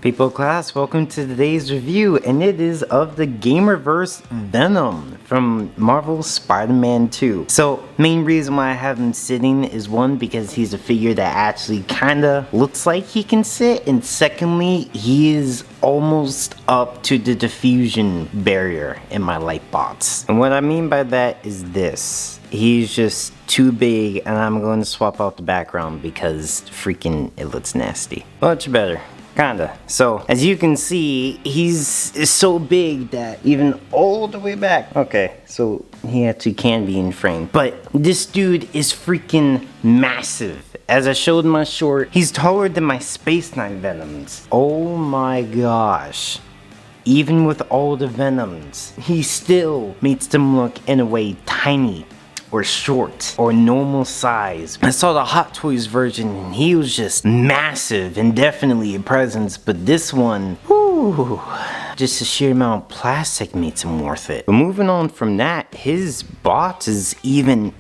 People class, welcome to today's review, and it is of the Gamerverse Venom from Marvel Spider-Man 2. So, main reason why I have him sitting is one, because he's a figure that actually kinda looks like he can sit, and secondly, he is almost up to the diffusion barrier in my light box. And what I mean by that is this. He's just too big, and I'm going to swap out the background because freaking it looks nasty. Much better. Kinda. So, as you can see, he's so big that even all the way back. Okay, so he actually can be in frame. But this dude is freaking massive. As I showed in my short, he's taller than my Space Knight Venoms. Oh my gosh. Even with all the Venoms, he still makes them look in a way tiny, or short, or normal size. I saw the Hot Toys version and he was just massive and definitely a presence, but this one, whew, just the sheer amount of plastic makes him worth it. But moving on from that, his box is even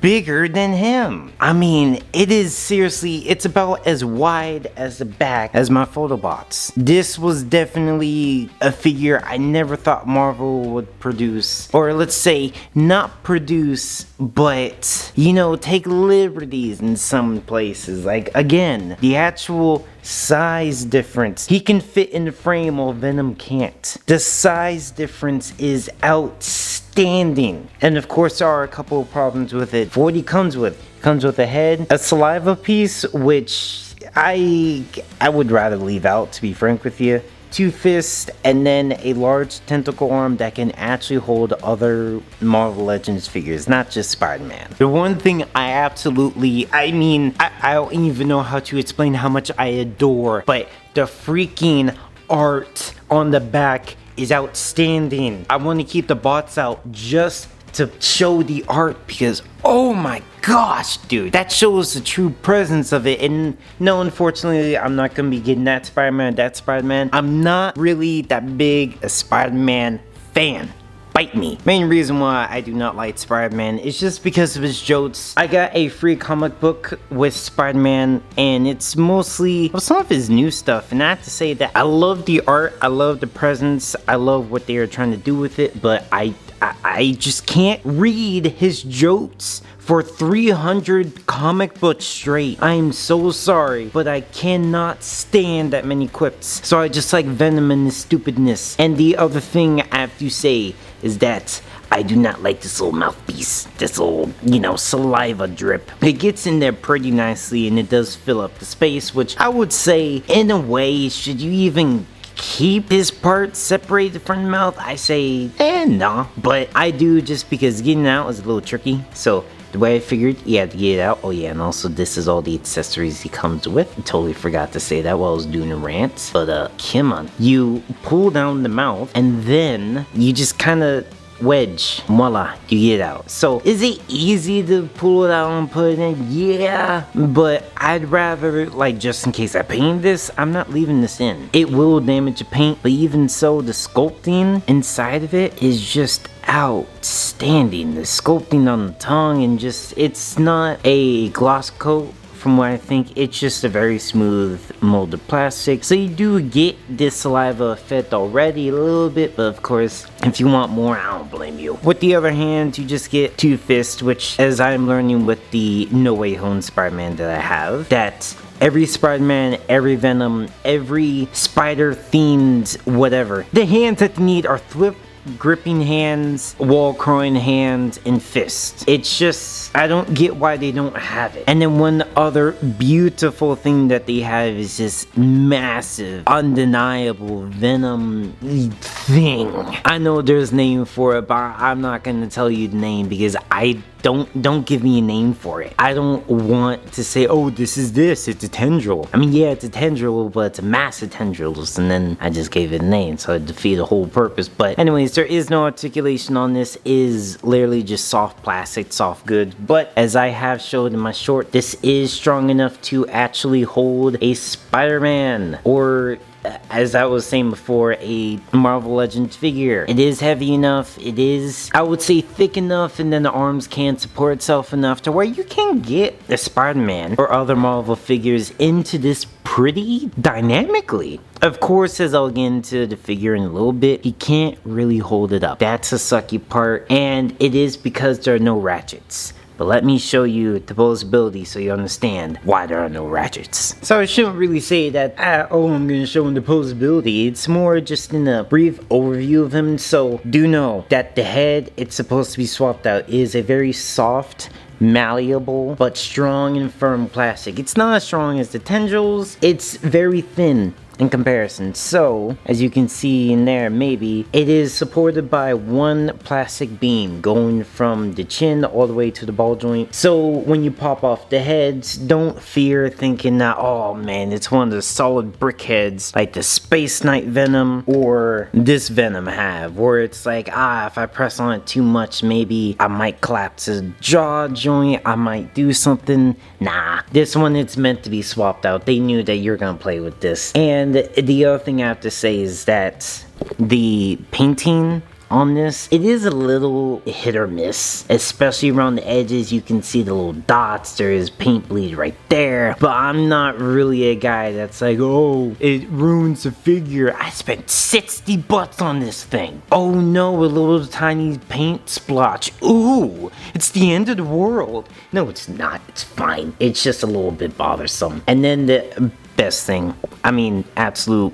bigger than him. I mean, it is seriously, it's about as wide as the back as my photo box. This was definitely a figure I never thought Marvel would produce, or let's say not produce, but you know, take liberties in some places. Like, again, the actual size difference. He can fit in the frame while Venom can't. The size difference is outstanding. And of course there are a couple of problems with it. For what he comes with. He comes with a head, a saliva piece, which I would rather leave out, to be frank with you. 2 fists, and then a large tentacle arm that can actually hold other Marvel Legends figures, not just Spider-Man. The one thing I absolutely, I don't even know how to explain how much I adore, but the freaking art on the back is outstanding. I want to keep the bots out just to show the art because, oh my gosh, dude, that shows the true presence of it. And no, unfortunately, I'm not gonna be getting that Spider-Man. I'm not really that big a Spider-Man fan. Bite me. Main reason why I do not like Spider-Man is just because of his jokes. I got a free comic book with Spider-Man, and it's mostly some of his new stuff, and I have to say that I love the art, I love the presence, I love what they are trying to do with it, but I just can't read his jokes for 300 comic books straight. I am so sorry, but I cannot stand that many quips. So I just like Venom and his stupidness. And the other thing I have to say is that I do not like this little mouthpiece, this little, you know, saliva drip. It gets in there pretty nicely and it does fill up the space, which I would say, in a way, should you even keep this part separated from the mouth? I say, nah. But I do, just because getting it out is a little tricky. So the way I figured, you had to get it out. Oh yeah, and also this is all the accessories he comes with. I totally forgot to say that while I was doing a rant. But come on. You pull down the mouth and then you just kind of wedge, voila, you get it out. So is it easy to pull it out and put it in? Yeah, but I'd rather, like, just in case I paint this, I'm not leaving this in. It will damage the paint, but even so, the sculpting inside of it is just outstanding. The sculpting on the tongue, and just, it's not a gloss coat. From what I think, it's just a very smooth molded plastic. So you do get this saliva effect already a little bit, but of course, if you want more, I don't blame you. With the other hand, you just get 2 fists, which, as I'm learning with the No Way Home Spider-Man that I have, that every Spider-Man, every Venom, every spider-themed whatever, the hands that they need are gripping hands, wall crawling hands, and fists. It's just, I don't get why they don't have it. And then one other beautiful thing that they have is this massive, undeniable Venom thing. I know there's a name for it, but I'm not gonna tell you the name because don't give me a name for it. I don't want to say, oh, this is this, it's a tendril. I mean, yeah, it's a tendril, but it's a mass of tendrils, and then I just gave it a name, so it defeated the whole purpose. But anyways, there is no articulation on this, is literally just soft plastic, soft goods. But as I have showed in my short, this is strong enough to actually hold a Spider-Man, or as I was saying before, a Marvel Legends figure. It is heavy enough, it is, I would say, thick enough, and then the arms can support itself enough to where you can get a Spider-Man or other Marvel figures into this pretty dynamically. Of course, as I'll get into the figure in a little bit, he can't really hold it up. That's a sucky part, and it is because there are no ratchets. But let me show you the posability so you understand why there are no ratchets. So I shouldn't really say that, oh, I'm gonna show him the posability. It's more just in a brief overview of him. So do know that the head it's supposed to be swapped out is a very soft, malleable, but strong and firm plastic. It's not as strong as the tendrils. It's very thin in comparison. So as you can see in there, maybe it is supported by one plastic beam going from the chin all the way to the ball joint. So when you pop off the heads, don't fear thinking that, oh man, it's one of the solid brick heads like the Space Knight Venom or this Venom have, where it's like, if I press on it too much, maybe I might collapse his jaw joint, I might do something. Nah, this one, it's meant to be swapped out. They knew that you're gonna play with this. And the other thing I have to say is that the painting on this, it is a little hit or miss, especially around the edges. You can see the little dots, there is paint bleed right there, but I'm not really a guy that's like, oh, it ruins the figure. I spent $60 on this thing. Oh no, a little tiny paint splotch. Ooh, it's the end of the world. No, it's not. It's fine. It's just a little bit bothersome. And then the best thing, I mean, absolute,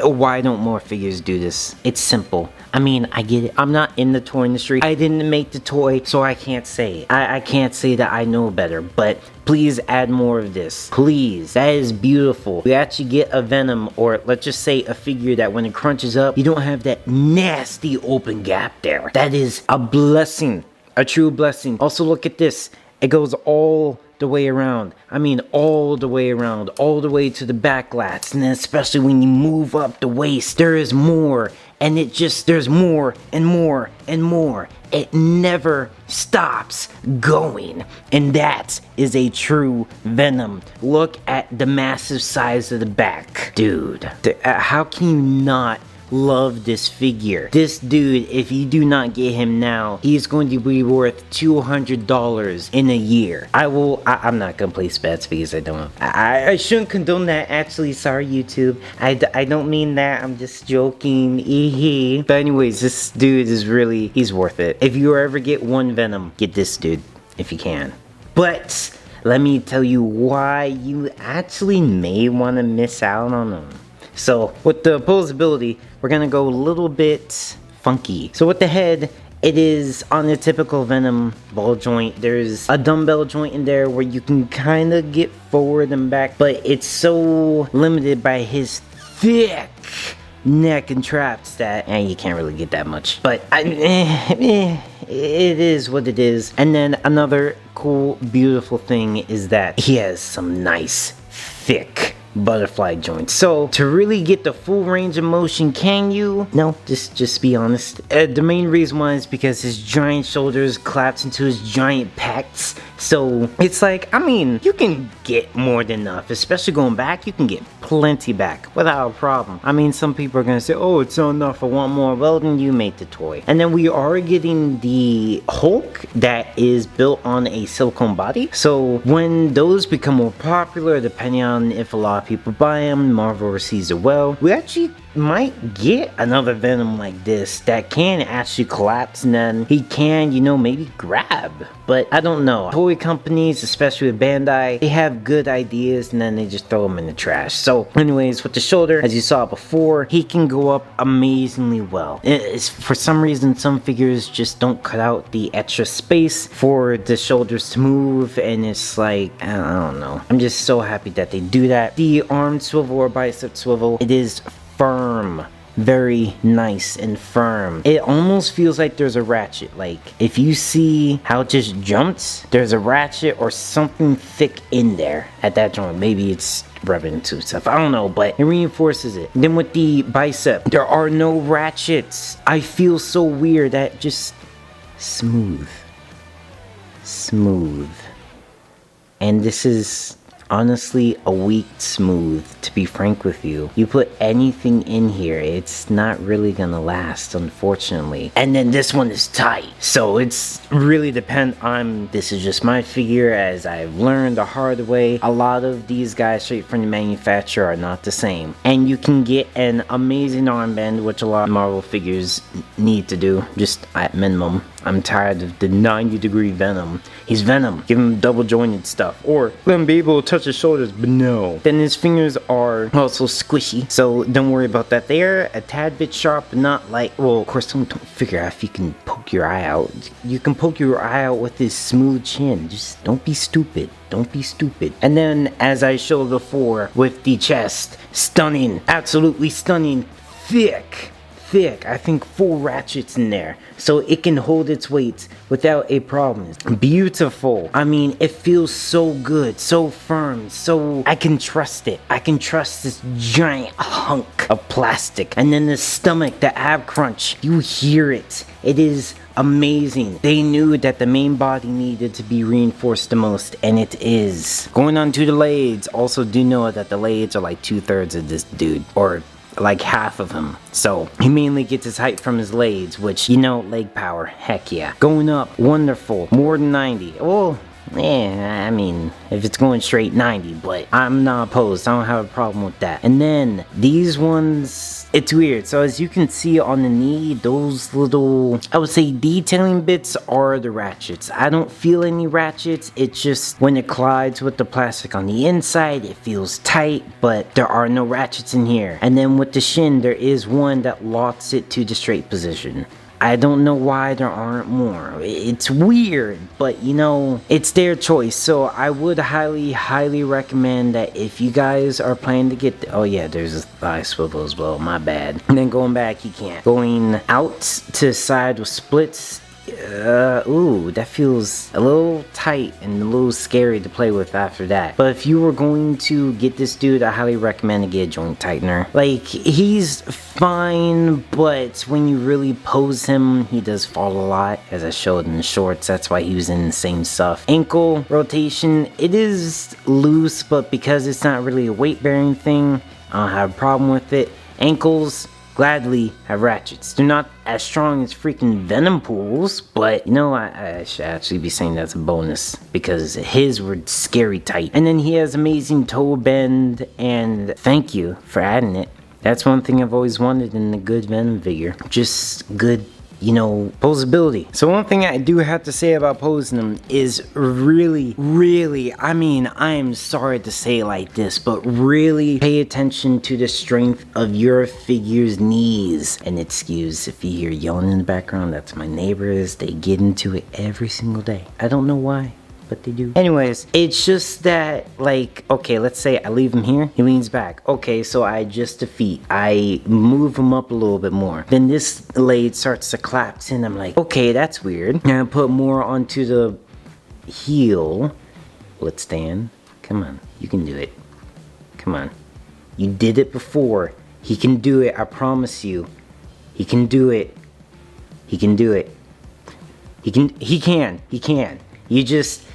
why don't more figures do this? It's simple. I mean, I get it. I'm not in the toy industry. I didn't make the toy, so I can't say. I can't say that I know better, but please add more of this. Please. That is beautiful. We actually get a Venom, or let's just say a figure that when it crunches up, you don't have that nasty open gap there. That is a blessing. A true blessing. Also, look at this. It goes all the way around. I mean, all the way around, all the way to the back lats, and then especially when you move up the waist, there is more, and there's more and more and more. It never stops going, and that is a true Venom. Look at the massive size of the back. Dude, how can you not love this figure? This dude, if you do not get him now, he's going to be worth $200 in a year. I'm not gonna place bets because I shouldn't condone that, actually. Sorry, YouTube. I don't mean that. I'm just joking. But anyways, this dude is really, he's worth it. If you ever get one Venom, get this dude if you can. But let me tell you why you actually may want to miss out on him. So with the posability, we're gonna go a little bit funky. So with the head, it is on the typical Venom ball joint. There's a dumbbell joint in there where you can kind of get forward and back, but it's so limited by his thick neck and traps that you can't really get that much. But it is what it is. And then another cool, beautiful thing is that he has some nice, thick butterfly joints. So to really get the full range of motion, can you? No, just be honest. The main reason why is because his giant shoulders collapse into his giant pecs. So it's like, I mean, you can get more than enough, especially going back. You can get plenty back without a problem. I mean, some people are gonna say, oh, it's not enough, I want more. Well, then you made the toy. And then we are getting the Hulk that is built on a silicone body. So when those become more popular, depending on if a lot of people buy them, Marvel receives it well, we actually might get another Venom like this that can actually collapse, and then he can, you know, maybe grab. But I don't know. Toy companies, especially with Bandai, they have good ideas and then they just throw them in the trash. So anyways, with the shoulder, as you saw before, he can go up amazingly well. For some reason, some figures just don't cut out the extra space for the shoulders to move, and it's like, I don't know. I'm just so happy that they do that. The arm swivel or bicep swivel, it is firm, very nice and firm. It almost feels like there's a ratchet. Like if you see how it just jumps, there's a ratchet or something thick in there at that joint. Maybe it's rubbing into stuff, I don't know, but it reinforces it. Then with the bicep, there are no ratchets. I feel so weird. That just smooth. And this is honestly a weak smooth, to be frank with you. You put anything in here, it's not really gonna last, unfortunately. And then this one is tight, so it's really depend on, this is just my figure, as I've learned the hard way. A lot of these guys straight from the manufacturer are not the same, and you can get an amazing armband, which a lot of Marvel figures need to do, just at minimum. I'm tired of the 90-degree Venom. He's Venom. Give him double jointed stuff, or let him be able to touch his shoulders, but no. Then his fingers are also squishy, so don't worry about that. They're a tad bit sharp, but not like, well, of course, don't figure out if you can poke your eye out. You can poke your eye out with his smooth chin. Just don't be stupid. Don't be stupid. And then, as I showed before, with the chest, stunning, absolutely stunning, thick. I think 4 ratchets in there, so it can hold its weight without a problem. Beautiful. I mean, it feels so good, so firm, so I can trust it. I can trust this giant hunk of plastic. And then the stomach, the ab crunch, you hear it. It is amazing. They knew that the main body needed to be reinforced the most, and it is. Going on to the legs, also do know that the legs are like 2/3 of this dude, or like half of him. So he mainly gets his height from his legs, which, you know, leg power, heck yeah. Going up, wonderful, more than 90. Oh, yeah, I mean, if it's going straight 90, but I'm not opposed. I don't have a problem with that. And then these ones, it's weird. So as you can see on the knee, those little, I would say, detailing bits are the ratchets. I don't feel any ratchets. It's just when it collides with the plastic on the inside, it feels tight, but there are no ratchets in here. And then with the shin, there is one that locks it to the straight position. I don't know why there aren't more. It's weird, but you know, it's their choice. So I would highly recommend that if you guys are planning to get oh yeah, there's a thigh swivel as well, my bad. And then going back, you can't. Going out to the side with splits, ooh, that feels a little tight and a little scary to play with after that. But if you were going to get this dude, I highly recommend to get a joint tightener. Like, he's fine, but when you really pose him, he does fall a lot, as I showed in the shorts. That's why he was in the same stuff. Ankle rotation, it is loose, but because it's not really a weight-bearing thing, I don't have a problem with it. Ankles, gladly have ratchets. They're not as strong as freaking Venom pools, but you know, I should actually be saying that's a bonus, because his were scary tight. And then he has amazing toe bend, and thank you for adding it. That's one thing I've always wanted in a good Venom figure. Just good, you know, posability. So one thing I do have to say about posing them is really, I mean, I am sorry to say it like this, but really pay attention to the strength of your figure's knees. And excuse if you hear yelling in the background, that's my neighbors. They get into it every single day. I don't know why, but they do. Anyways, it's just that, like, okay, let's say I leave him here, he leans back. Okay, so I adjust the feet, I move him up a little bit more. Then this leg starts to collapse and I'm like, okay, that's weird. And I put more onto the heel. Let's stand. Come on, you can do it. Come on. You did it before. He can do it, I promise you. He can do it. He can do it. He can.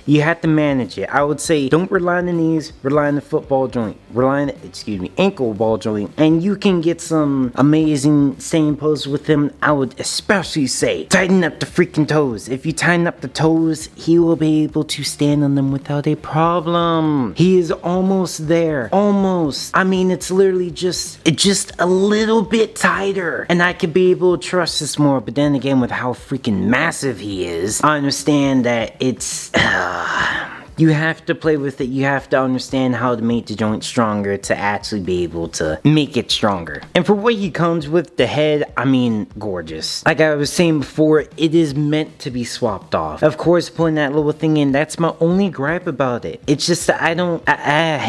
You have to manage it. I would say don't rely on the knees, rely on the football joint, rely on the, ankle ball joint, and you can get some amazing staying pose with him. I would especially say tighten up the freaking toes. If you tighten up the toes, he will be able to stand on them without a problem. He is almost there. Almost. I mean, it's literally just a little bit tighter, and I could be able to trust this more. But then again, with how freaking massive he is, I understand that it's you have to play with it. You have to understand how to make the joint stronger to actually be able to make it stronger. And for what he comes with, the head, I mean, gorgeous. Like I was saying before, it is meant to be swapped off. Of course, putting that little thing in, that's my only gripe about it. It's just that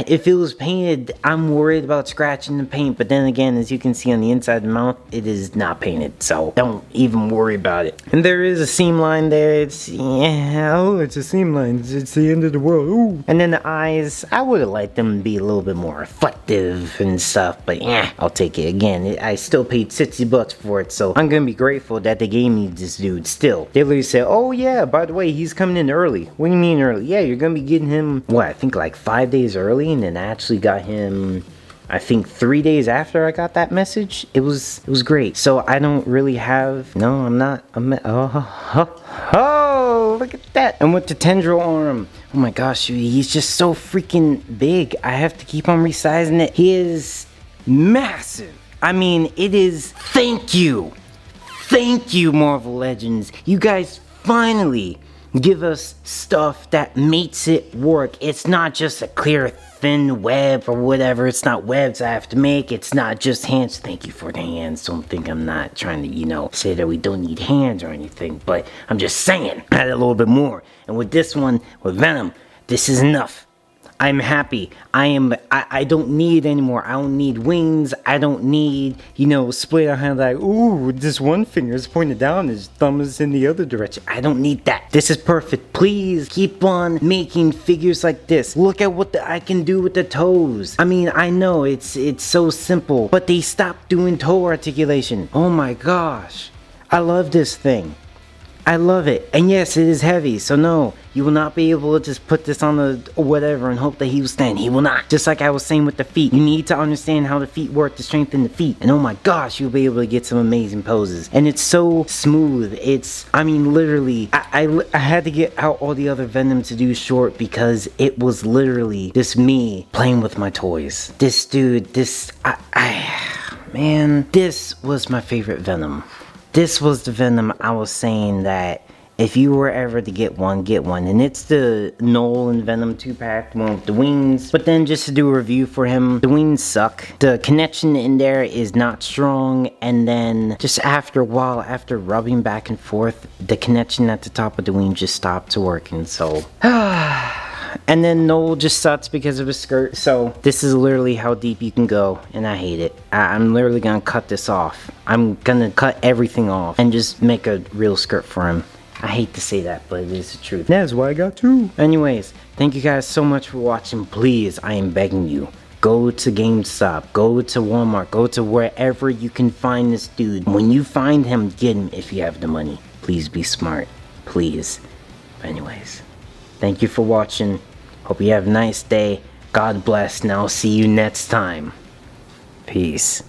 if it was painted, I'm worried about scratching the paint. But then again, as you can see on the inside of the mouth, it is not painted, so don't even worry about it. And there is a seam line there. It's a seam line. It's the end of the the world, ooh. And then the eyes, I would have liked them to be a little bit more reflective and stuff, but yeah, I'll take it. Again, I still paid $60 for it, so I'm gonna be grateful that they gave me this dude still. They literally said, oh yeah, by the way, he's coming in early. What do you mean early? Yeah, you're gonna be getting him, what, I think like 5 days early, and then I actually got him, I think 3 days after I got that message. It was great. So I don't really have, no, oh, look at that. And with the tendril arm, oh my gosh, he's just so freaking big. I have to keep on resizing it. He is massive. I mean, it is, thank you, Marvel Legends. You guys finally give us stuff that makes it work. It's not just a clear thin web or whatever. It's not webs I have to make. It's not just hands. Thank you for the hands. Don't think I'm not trying to, you know, say that we don't need hands or anything, but I'm just saying, add a little bit more. And with this one, with Venom, this is enough. I'm happy. I don't need anymore. I don't need wings. I don't need, you know, split out hand like, ooh, this one finger is pointed down, his thumb is in the other direction. I don't need that. This is perfect. Please keep on making figures like this. Look at what I can do with the toes. I mean, I know it's so simple, but they stopped doing toe articulation. Oh my gosh. I love this thing. I love it. And yes, it is heavy, so no, you will not be able to just put this on the whatever and hope that he will stand. He will not. Just like I was saying with the feet, you need to understand how the feet work to strengthen the feet. And oh my gosh, you'll be able to get some amazing poses. And it's so smooth. It's, I mean, literally, I had to get out all the other Venom to do short because it was literally just me playing with my toys. This dude, man, this was my favorite Venom. This was the Venom I was saying that if you were ever to get one, get one. And it's the Noel and Venom 2-pack, one with the wings. But then just to do a review for him, the wings suck. The connection in there is not strong. And then just after a while, after rubbing back and forth, the connection at the top of the wing just stopped working. So, and then Noel just sucks because of his skirt. So this is literally how deep you can go, and I hate it. I'm literally gonna cut this off. I'm gonna cut everything off and just make a real skirt for him. I hate to say that, but it is the truth. That's why I got two. Anyways, thank you guys so much for watching. Please, I am begging you, go to GameStop, go to Walmart, go to wherever you can find this dude. When you find him, get him if you have the money. Please be smart, please. Anyways, thank you for watching. Hope you have a nice day. God bless, and I'll see you next time. Peace.